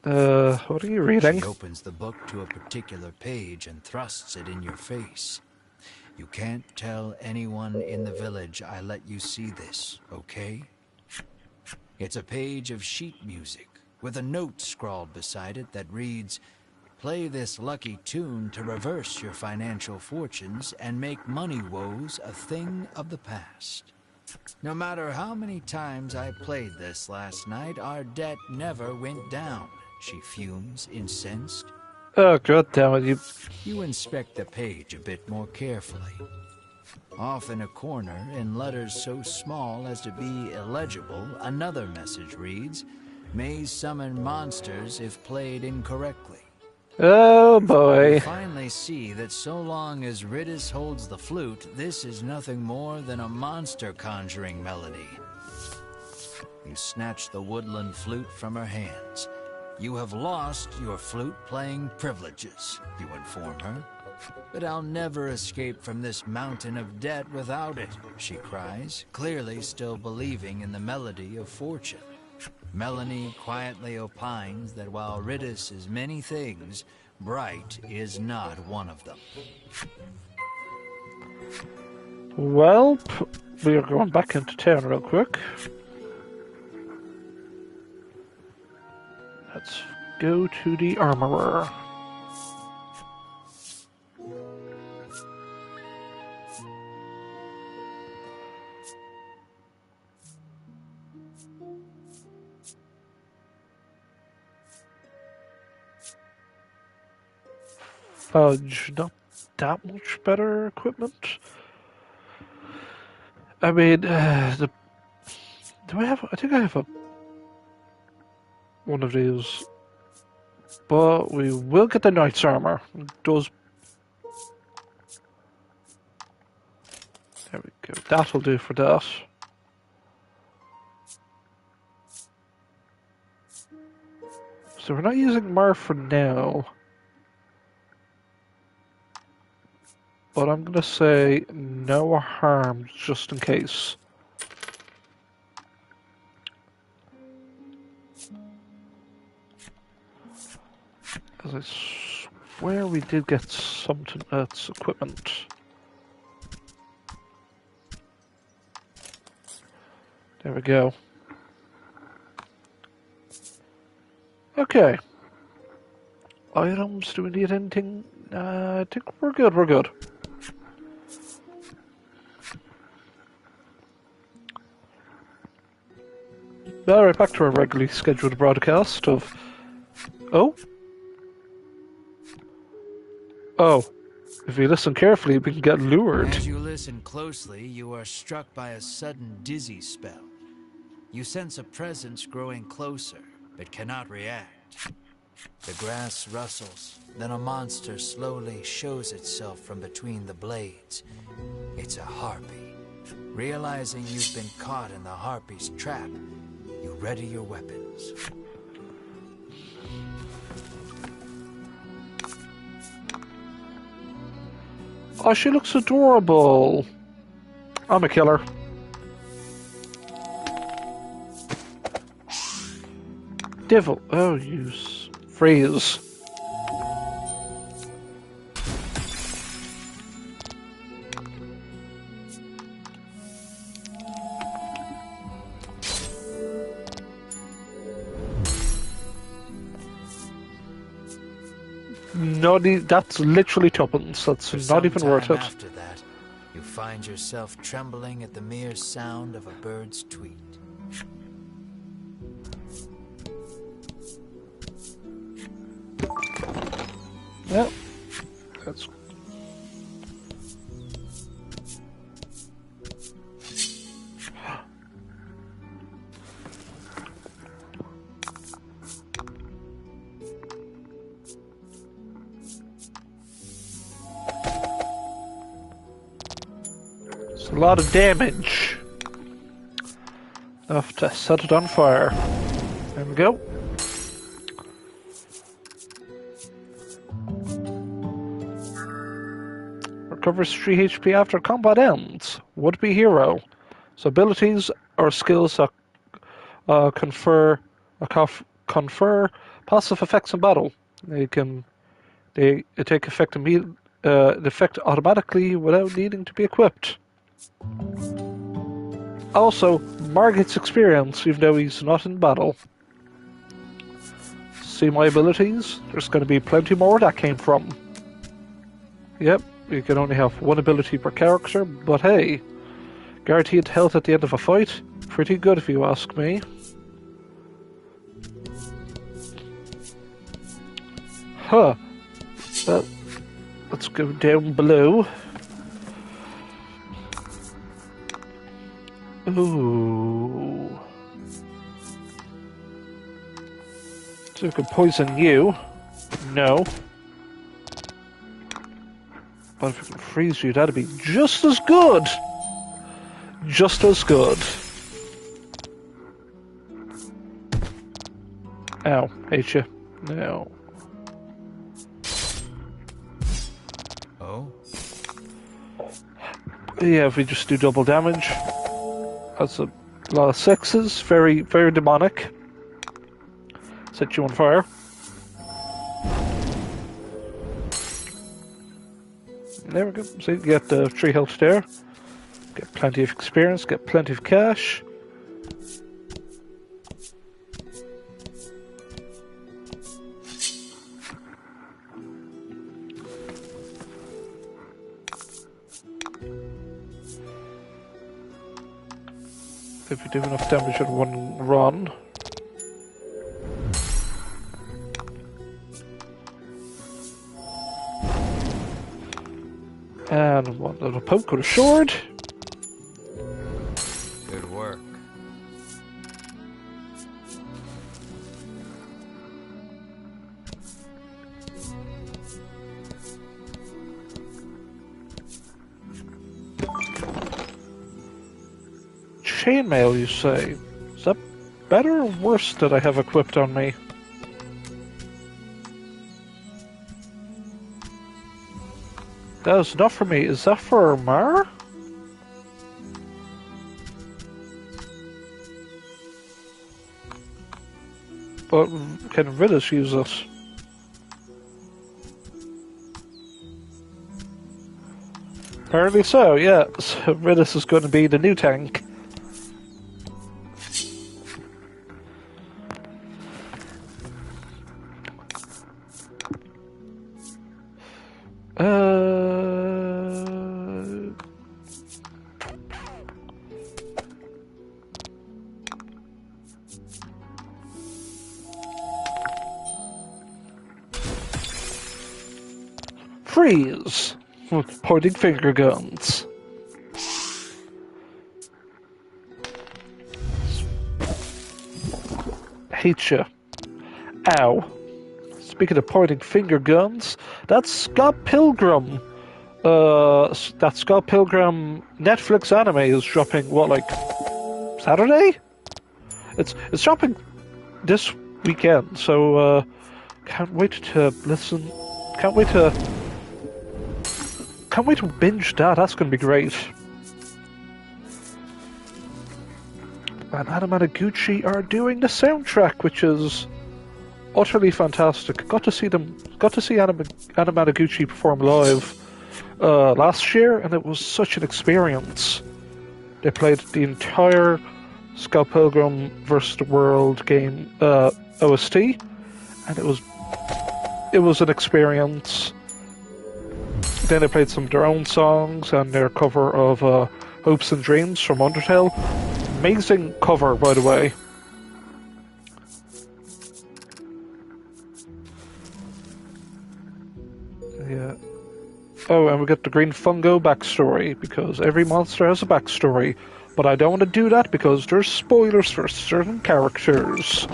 What are you reading? She opens the book to a particular page and thrusts it in your face. You can't tell anyone in the village I let you see this, okay? It's a page of sheet music, with a note scrawled beside it that reads, "Play this lucky tune to reverse your financial fortunes and make money woes a thing of the past." No matter how many times I played this last night, our debt never went down, she fumes, incensed. Oh, god damn it, You inspect the page a bit more carefully. Off in a corner, in letters so small as to be illegible, another message reads, may summon monsters if played incorrectly. Oh You boy. finally see that so long as Ridis holds the flute, this is nothing more than a monster conjuring melody. You snatch the woodland flute from her hands. You have lost your flute-playing privileges, you inform her. But I'll never escape from this mountain of debt without it, she cries, clearly still believing in the melody of fortune. Melanie quietly opines that while Ridis is many things, bright is not one of them. Well, we are going back into town real quick. Let's go to the armorer. Fudge, not that much better equipment. I mean, do I have? I think I have one of these, but we will get the knight's armor. It does. There we go. That'll do for that. So we're not using Mar for now. But I'm gonna say no harm just in case. As I swear we did get something that's equipment. There we go. Okay. Items, do we need anything? I think we're good, we're good. Alright, back to our regularly scheduled broadcast of... Oh? Oh. If you listen carefully, we can get lured. As you listen closely, you are struck by a sudden dizzy spell. You sense a presence growing closer, but cannot react. The grass rustles, then a monster slowly shows itself from between the blades. It's a harpy. Realizing you've been caught in the harpy's trap, you ready your weapons. Oh, she looks adorable. I'm a killer. Devil. Oh, you freeze. That's literally tuppence. That's not even worth it. After that, you find yourself trembling at the mere sound of a bird's tweet. Yep. That's... It's a lot of damage. Enough to set it on fire. There we go. Recovers 3 HP after combat ends. Would-be hero. So abilities or skills that confer passive effects in battle. They take effect automatically without needing to be equipped. Also, Mar gets experience even though he's not in battle. See my abilities? There's going to be plenty more where that came from. Yep, you can only have one ability per character, but hey, guaranteed health at the end of a fight? Pretty good if you ask me. Huh. Well, let's go down below. Ooh. So we could poison you. No. But if we can freeze you, that'd be just as good. Just as good. Ow, hate you. No. Oh? Yeah, if we just do double damage. That's a lot of sixes. Very, very demonic. Set you on fire. There we go. So you get the 3 health there. Get plenty of experience, get plenty of cash. If you do enough damage in one run. And one little poke with a sword. Good work. Chainmail, you say? Is that better or worse that I have equipped on me? That is not for me. Is that for Mar? But can Ridis use it? Apparently so, yeah. So Ridis is going to be the new tank. Freeze! With pointing finger guns. Hate you. Ow. Speaking of pointing finger guns, that's Scott Pilgrim. That Scott Pilgrim Netflix anime is dropping, what, like, Saturday? It's dropping this weekend, so, can't wait to listen. Can't wait to binge that. That's going to be great. And Anamanaguchi are doing the soundtrack, which is utterly fantastic. Got to see Anamanaguchi perform live last year, and it was such an experience. They played the entire Scott Pilgrim vs. the World game OST, and it was an experience. Then they played some of their own songs and their cover of Hopes and Dreams from Undertale. Amazing cover, by the way. Yeah. Oh, and we get the Green Fungo backstory, because every monster has a backstory. But I don't want to do that because there's spoilers for certain characters.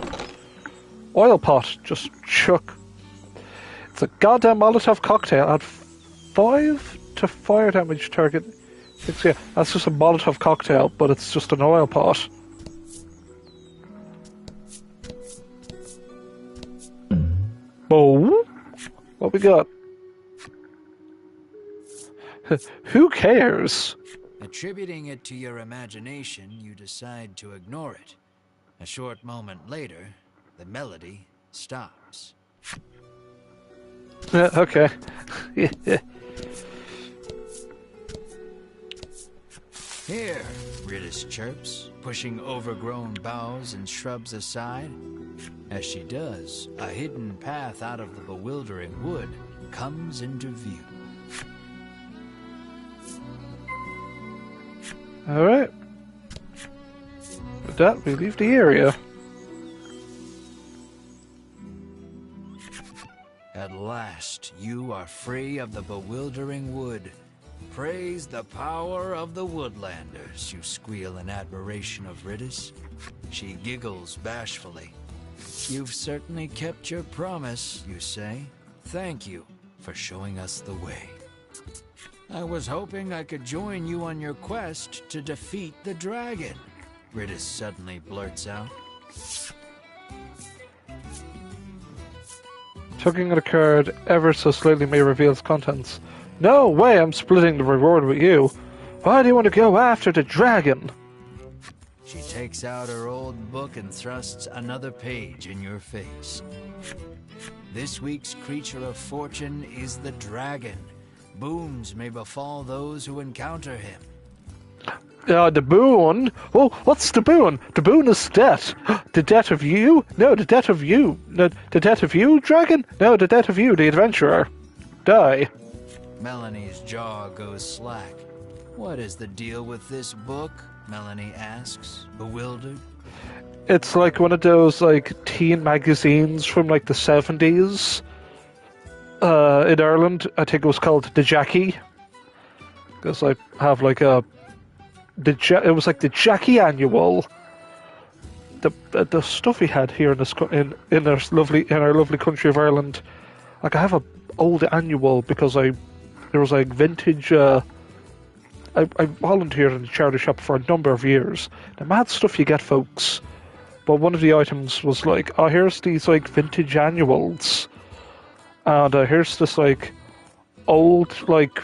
Oil pot, just chuck. It's a goddamn Molotov cocktail. Add 5 to fire damage target. Yeah, that's just a Molotov cocktail, but it's just an oil pot. Boom. What we got? Who cares? Attributing it to your imagination, you decide to ignore it. A short moment later, the melody stops. Okay. Here, Ridis chirps, pushing overgrown boughs and shrubs aside. As she does, a hidden path out of the bewildering wood comes into view. Alright. With that, we leave the area. At last, you are free of the bewildering wood. Praise the power of the Woodlanders, you squeal in admiration of Ridis. She giggles bashfully. You've certainly kept your promise, you say. Thank you for showing us the way. I was hoping I could join you on your quest to defeat the dragon, Ridis suddenly blurts out. Tugging at a card ever so slightly may reveal its contents. No way I'm splitting the reward with you. Why do you want to go after the dragon? She takes out her old book and thrusts another page in your face. This week's creature of fortune is the dragon. Boons may befall those who encounter him. The boon? Oh, what's the boon? The boon is death. The death of you? No, the death of you. No, the death of you, dragon? No, the death of you, the adventurer. Die. Melanie's jaw goes slack. What is the deal with this book? Melanie asks, bewildered. It's like one of those, like, teen magazines from, like, the 70s. In Ireland, I think it was called The Jackie. Because I have, like, it was like the Jackie Annual. The stuff we had here in our lovely country of Ireland. Like, I have a old annual because there was like vintage. I volunteered in the charity shop for a number of years. The mad stuff you get, folks. But one of the items was like, oh, here's these like vintage annuals, and here's this like old like.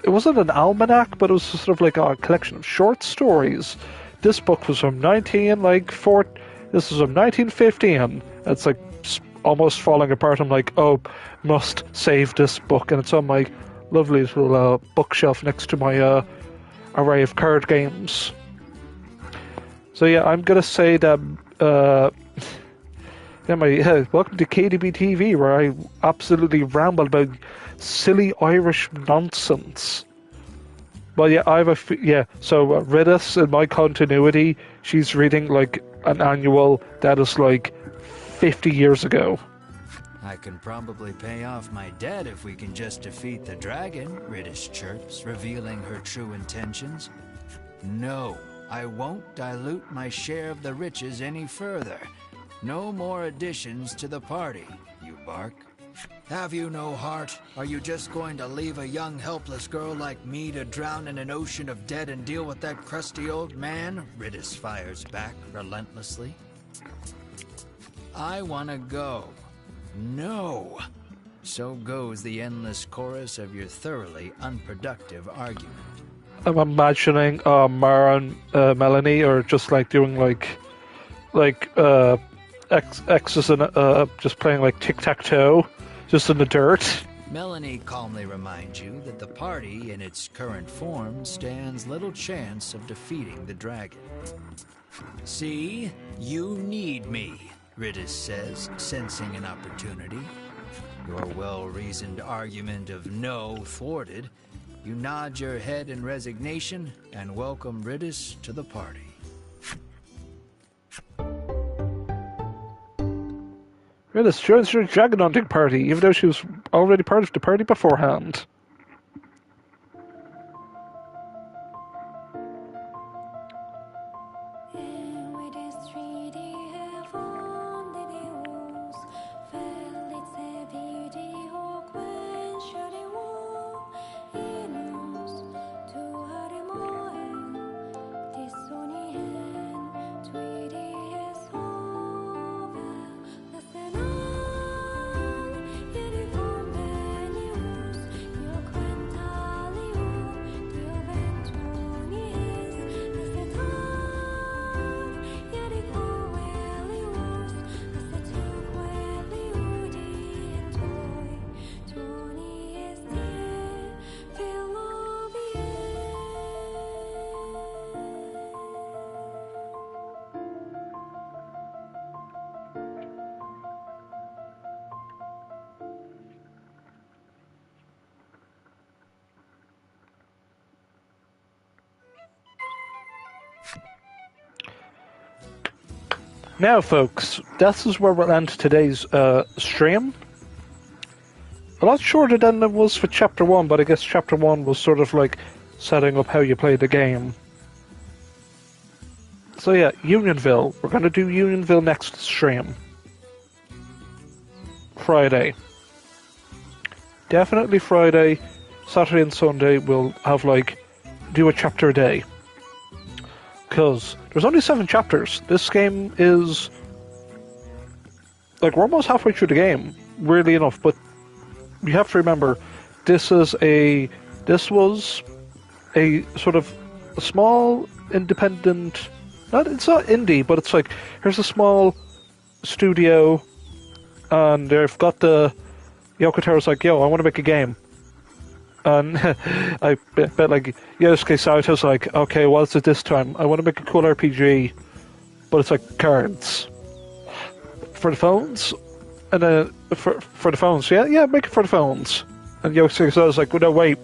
It wasn't an almanac, but it was sort of like a collection of short stories. This book was from This was from 1915. It's like almost falling apart. I'm like, oh, must save this book, and it's on my lovely little bookshelf next to my array of card games. So yeah, I'm gonna say that. Welcome to KDB TV, where I absolutely ramble about silly Irish nonsense. But yeah, So Ridis, in my continuity, she's reading like an annual that is like 50 years ago. I can probably pay off my debt if we can just defeat the dragon, Ridis chirps, revealing her true intentions. No, I won't dilute my share of the riches any further. No more additions to the party, you bark. Have you no heart? Are you just going to leave a young helpless girl like me to drown in an ocean of debt and deal with that crusty old man? Ridis fires back relentlessly. I want to go. No. So goes the endless chorus of your thoroughly unproductive argument. I'm imagining Mara and Melanie are just like doing X's and just playing like tic-tac-toe, just in the dirt. Melanie calmly reminds you that the party in its current form stands little chance of defeating the dragon. See, you need me, Ridis says, sensing an opportunity. Your well-reasoned argument of no thwarted, you nod your head in resignation and welcome Ridis to the party. Ridis joins your dragon hunting party, even though she was already part of the party beforehand. Now, folks, this is where we'll end today's stream. A lot shorter than it was for Chapter 1, but I guess Chapter 1 was sort of like setting up how you play the game. So yeah, Unionville. We're gonna do Unionville next stream. Friday. Definitely Friday. Saturday and Sunday we'll have do a chapter a day. Because there's only 7 chapters. This game is we're almost halfway through the game, weirdly enough, but you have to remember this was a sort of a small independent, it's not indie, but it's here's a small studio and they've got Yoko Taro's yo, I want to make a game. And I bet Yosuke Sato's okay, what's it this time? I want to make a cool RPG, but it's cards. For the phones? And for the phones, yeah, make it for the phones. And Yosuke Sato's well, no, wait.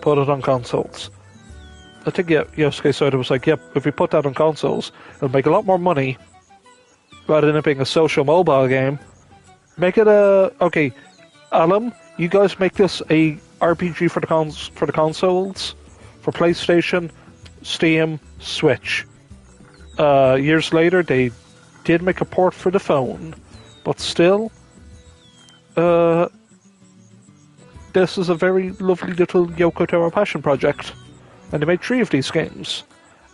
Put it on consoles. I think, Yosuke Sato was yep, if we put that on consoles, it'll make a lot more money, rather than it being a social mobile game. Make it okay, Alan, you guys make this a RPG for the consoles, for PlayStation, Steam, Switch. Years later, they did make a port for the phone, but still, this is a very lovely little Yoko Taro passion project, and they made 3 of these games.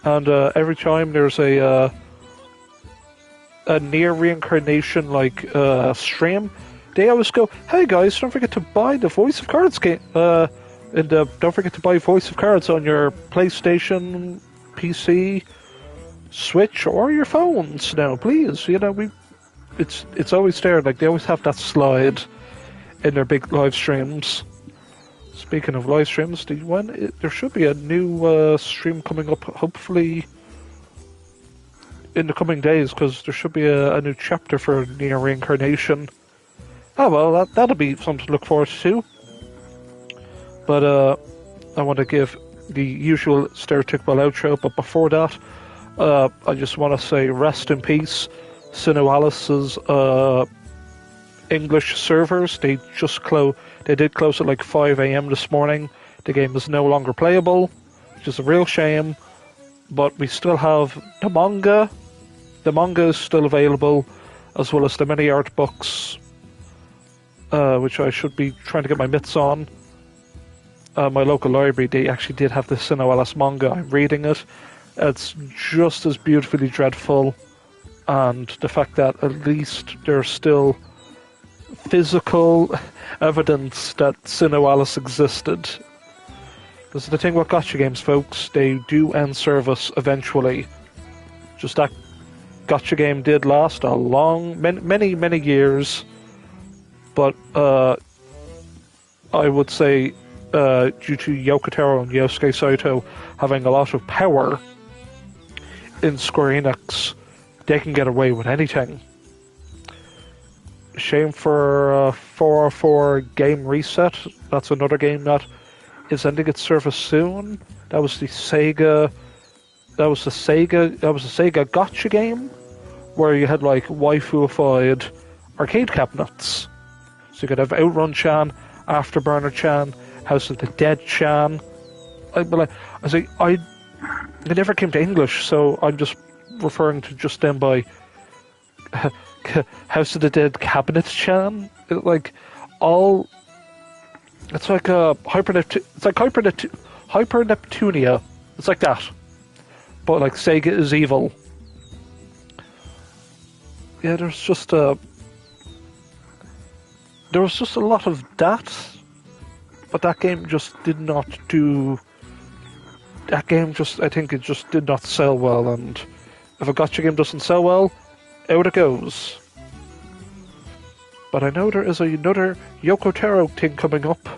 And every time there's a near reincarnation stream, they always go, "Hey guys, don't forget to buy the Voice of Cards game. Don't forget to buy Voice of Cards on your PlayStation, PC, Switch, or your phones now, please." It's always there. They always have that slide in their big live streams. Speaking of live streams, there should be a new stream coming up, hopefully in the coming days, because there should be a new chapter for Near Reincarnation. Oh well, that'll be something to look forward to. But I want to give the usual stereotypical outro, but before that, I just want to say rest in peace, Sinualis's English servers. They did close at 5 a.m. this morning. The game is no longer playable, which is a real shame. But we still have the manga. The manga is still available, as well as the many art books, which I should be trying to get my mitts on. My local library, they actually did have the Sinualis manga. I'm reading it. It's just as beautifully dreadful, and the fact that at least there's still physical evidence that Sinualis existed. Because the thing with gacha games, folks, they do end service eventually. Just that gacha game did last a long, many years, but I would say due to Yoko Taro and Yosuke Sato having a lot of power in Square Enix, they can get away with anything. Shame for 404 Game Reset. That's another game that is ending its service soon. That was the Sega gotcha game where you had waifuified arcade cabinets. So you could have Outrun Chan, Afterburner Chan, House of the Dead Chan. I never came to English, so I'm just referring to just them by House of the Dead Cabinet Chan. It's like Hyper Neptunia. It's like that, but Sega is evil. Yeah, there was just a lot of that, but that game just did not do. That game I think it just did not sell well, and if a gacha game doesn't sell well, out it goes. But I know there is another Yoko Taro thing coming up,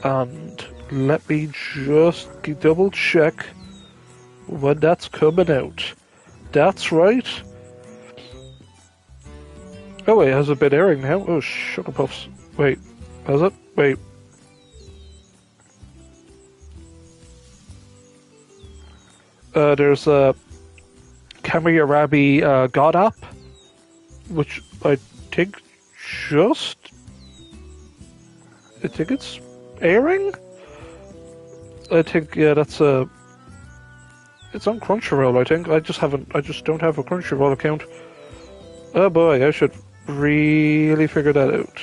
and let me just double check when that's coming out. That's right. Oh wait, has it been airing now? Oh, sugar puffs. Wait, has it? Wait. There's a Kamiyarabi God app, which I think it's airing. I think that's a. It's on Crunchyroll, I think. I just don't have a Crunchyroll account. Oh boy, I should really figure that out.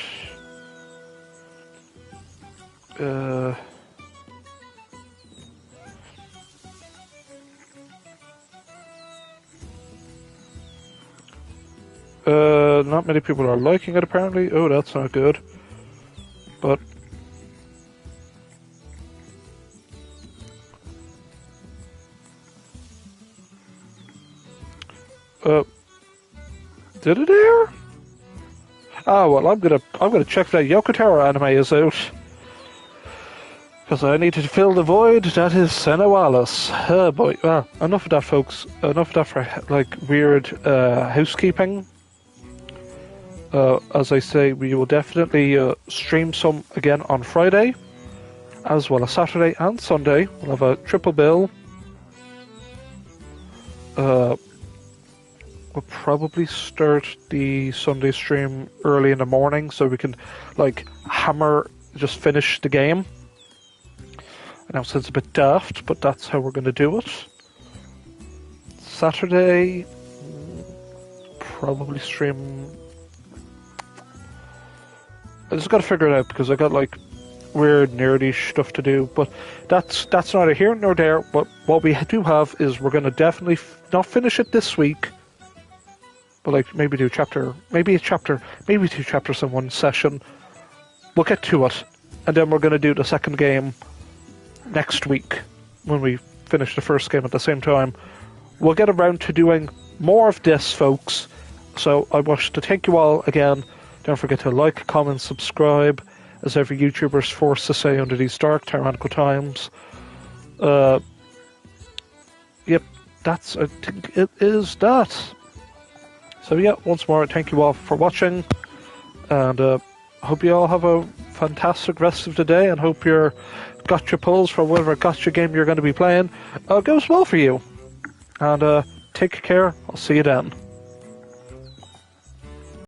Not many people are liking it apparently. Oh, that's not good. But did it air? Ah, well, I'm gonna check that Yoko Taro anime is out. Because I need to fill the void that is Senewalis. Oh boy. Well, enough of that, folks. Enough of that for, like, weird housekeeping. As I say, we will definitely stream some again on Friday, as well as Saturday and Sunday. We'll have a triple bill. We'll probably start the Sunday stream early in the morning so we can, like, just finish the game. I know it sounds a bit daft, but that's how we're going to do it. Saturday, probably stream. I just got to figure it out because I got like weird nerdy stuff to do. But that's neither here nor there. But what we do have is we're going to definitely not finish it this week, but like maybe two chapters in one session. We'll get to it, and then we're going to do the second game next week when we finish the first game at the same time. We'll get around to doing more of this, folks. So I wish to thank you all again. Don't forget to like, comment, subscribe, as every YouTuber is forced to say under these dark, tyrannical times. Yep, I think it is that. So yeah, once more, thank you all for watching, and hope you all have a fantastic rest of the day, and hope your gotcha pulls for whatever gotcha game you're going to be playing goes well for you. And take care. I'll see you then.